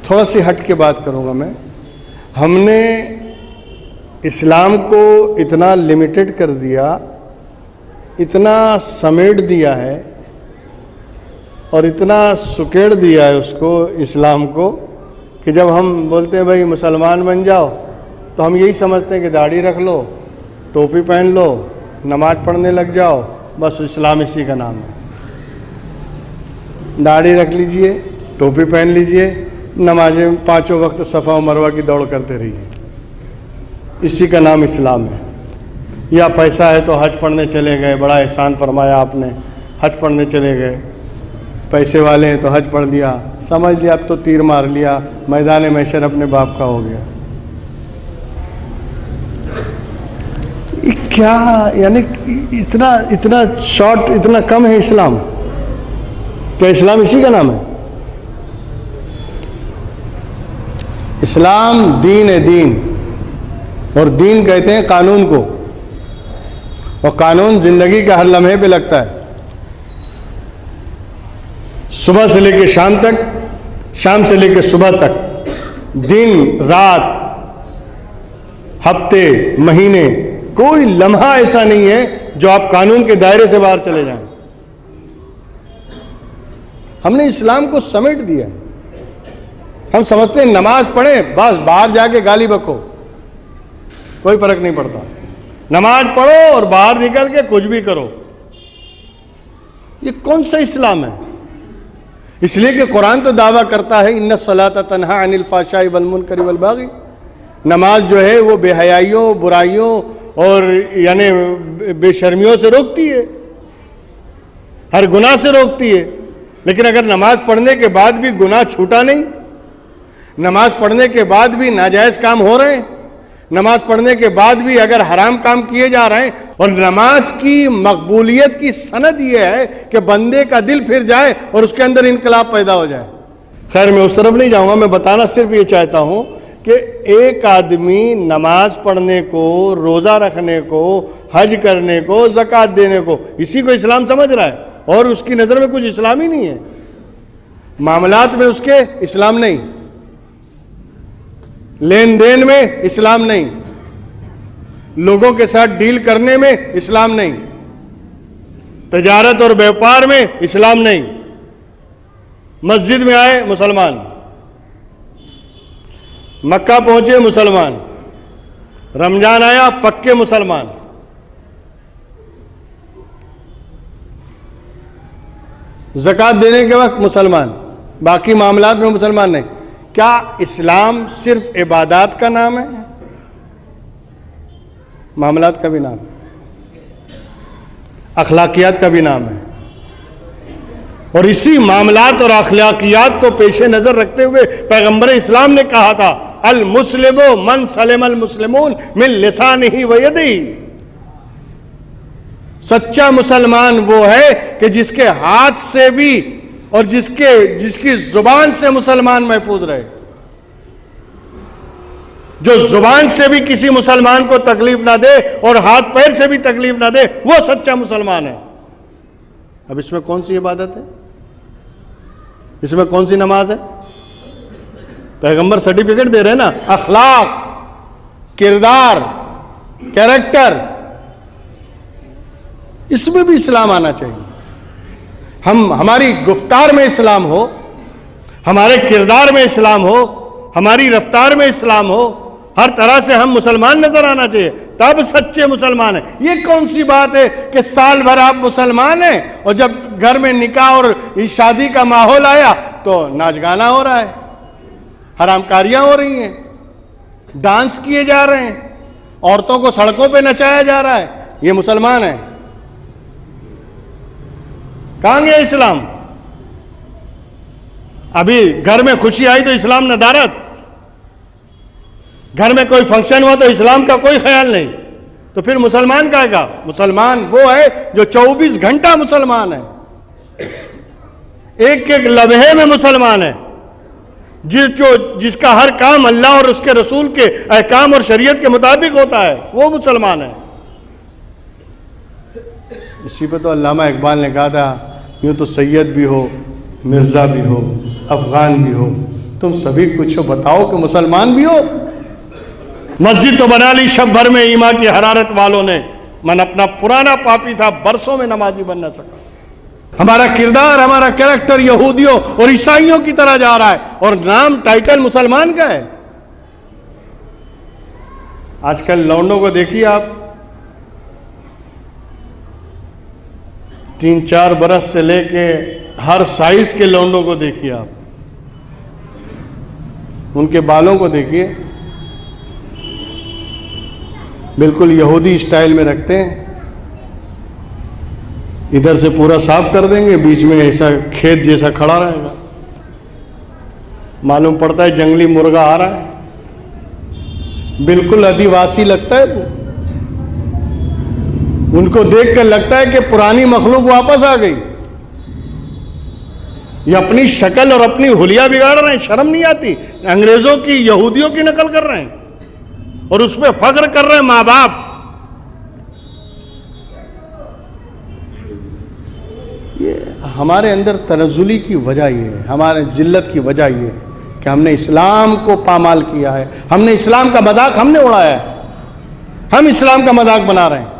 थोड़ा सी हट के बात करूँगा मैं। हमने इस्लाम को इतना लिमिटेड कर दिया, इतना समेट दिया है और इतना सुकेड़ दिया है उसको, इस्लाम को, कि जब हम बोलते हैं भाई मुसलमान बन जाओ तो हम यही समझते हैं कि दाढ़ी रख लो, टोपी पहन लो, नमाज पढ़ने लग जाओ, बस इस्लाम इसी का नाम है। दाढ़ी रख लीजिए, टोपी पहन लीजिए, नमाजें 5 वक्त सफ़ा और मरवा की दौड़ करते रहिए, इसी का नाम इस्लाम है। या पैसा है तो हज पढ़ने चले गए, बड़ा एहसान फरमाया आपने, हज पढ़ने चले गए, पैसे वाले हैं तो हज पढ़ लिया, समझ लिया अब तो तीर मार लिया, मैदान महशर अपने बाप का हो गया। ये क्या, यानी इतना इतना शॉर्ट, इतना कम है इस्लाम? क्या इस्लाम इसी का नाम है? इस्लाम दीन है, दीन। और दीन कहते हैं कानून को, और कानून जिंदगी के हर लम्हे पे लगता है, सुबह से लेकर शाम तक, शाम से लेकर सुबह तक, दिन रात, हफ्ते महीने, कोई लम्हा ऐसा नहीं है जो आप कानून के दायरे से बाहर चले जाएं। हमने इस्लाम को समेट दिया। हम समझते हैं नमाज पढ़ें बस बाहर जाके गाली बको, कोई फर्क नहीं पड़ता। नमाज पढ़ो और बाहर निकल के कुछ भी करो। ये कौन सा इस्लाम है? इसलिए कि कुरान तो दावा करता है इन्ना सलाता तन्हा अनिल फाशाई वल मुनकरी वल बागी। नमाज जो है वो बेहयाइयों, बुराइयों और यानी बेशर्मियों से रोकती है, हर गुनाह से रोकती है। लेकिन अगर नमाज पढ़ने के बाद भी गुनाह छूटा नहीं, नमाज पढ़ने के बाद भी नाजायज़ काम हो रहे हैं, नमाज पढ़ने के बाद भी अगर हराम काम किए जा रहे हैं, और नमाज की मकबूलियत की सनद ये है कि बंदे का दिल फिर जाए और उसके अंदर इनकलाब पैदा हो जाए। खैर मैं उस तरफ नहीं जाऊंगा, मैं बताना सिर्फ ये चाहता हूं कि एक आदमी नमाज पढ़ने को, रोज़ा रखने को, हज करने को, ज़कात देने को, इसी को इस्लाम समझ रहा है और उसकी नज़र में कुछ इस्लाम ही नहीं है। मामलात में उसके इस्लाम नहीं, लेन देन में इस्लाम नहीं, लोगों के साथ डील करने में इस्लाम नहीं, तजारत और व्यापार में इस्लाम नहीं। मस्जिद में आए मुसलमान, मक्का पहुंचे मुसलमान, रमजान आया पक्के मुसलमान, ज़कात देने के वक्त मुसलमान, बाकी मामलात में मुसलमान नहीं। क्या इस्लाम सिर्फ इबादत का नाम है? मामलात का भी नाम है, अखलाकियात का भी नाम है। और इसी मामलात और अखलाकियात को पेशे नजर रखते हुए पैगंबर इस्लाम ने कहा था अल मुस्लिमो मन सलिमल मुस्लिमून मिन लिसानिही व यदिही। सच्चा मुसलमान वो है कि जिसके हाथ से भी और जिसकी जुबान से मुसलमान महफूज रहे। जो जुबान से भी किसी मुसलमान को तकलीफ ना दे और हाथ पैर से भी तकलीफ ना दे, वो सच्चा मुसलमान है। अब इसमें कौन सी इबादत है? इसमें कौन सी नमाज है? पैगंबर सर्टिफिकेट दे रहे हैं ना, अखलाक, किरदार, कैरेक्टर, इसमें भी इस्लाम आना चाहिए। हमारी गुफ्तार में इस्लाम हो, हमारे किरदार में इस्लाम हो, हमारी रफ्तार में इस्लाम हो, हर तरह से हम मुसलमान नजर आना चाहिए, तब सच्चे मुसलमान हैं। ये कौन सी बात है कि साल भर आप मुसलमान हैं और जब घर में निकाह और शादी का माहौल आया तो नाच गाना हो रहा है, हरामकारियां हो रही हैं, डांस किए जा रहे हैं, औरतों को सड़कों पे नचाया जा रहा है, ये मुसलमान है? कहां गया इस्लाम? अभी घर में खुशी आई तो इस्लाम नदारत, घर में कोई फंक्शन हुआ तो इस्लाम का कोई ख्याल नहीं, तो फिर मुसलमान कहेगा? मुसलमान वो है जो 24 घंटा मुसलमान है, एक एक लम्हे में मुसलमान है, जिसका हर काम अल्लाह और उसके रसूल के अहकाम और शरीयत के मुताबिक होता है, वो मुसलमान है। इसी पर तो अल्लामा इकबाल ने कहा था यूँ तो सैयद भी हो, मिर्ज़ा भी हो, अफ़गान भी हो, तुम सभी कुछ बताओ कि मुसलमान भी हो। मस्जिद तो बना ली शब भर में ईमा की हरारत वालों ने, मन अपना पुराना पापी था, बरसों में नमाजी बन न सका। हमारा किरदार, हमारा कैरेक्टर यहूदियों और ईसाइयों की तरह जा रहा है, और नाम टाइटल मुसलमान का है। आजकल लौंडों को देखिए आप, 3-4 बरस से लेके हर साइज के लौंडों को देखिए आप, उनके बालों को देखिए, बिल्कुल यहूदी स्टाइल में रखते हैं। इधर से पूरा साफ कर देंगे, बीच में ऐसा खेत जैसा खड़ा रहेगा, मालूम पड़ता है जंगली मुर्गा आ रहा है, बिल्कुल आदिवासी लगता है वो। उनको देखकर लगता है कि पुरानी मखलूक वापस आ गई। ये अपनी शक्ल और अपनी हुलिया बिगाड़ रहे हैं, शर्म नहीं आती। अंग्रेजों की, यहूदियों की नकल कर रहे हैं और उस पर फख्र कर रहे हैं माँ बाप। ये हमारे अंदर तनज़ुली की वजह ये है, हमारे जिल्लत की वजह ये है कि हमने इस्लाम को पामाल किया है, हमने इस्लाम का मजाक हमने उड़ाया है, हम इस्लाम का मजाक बना रहे हैं।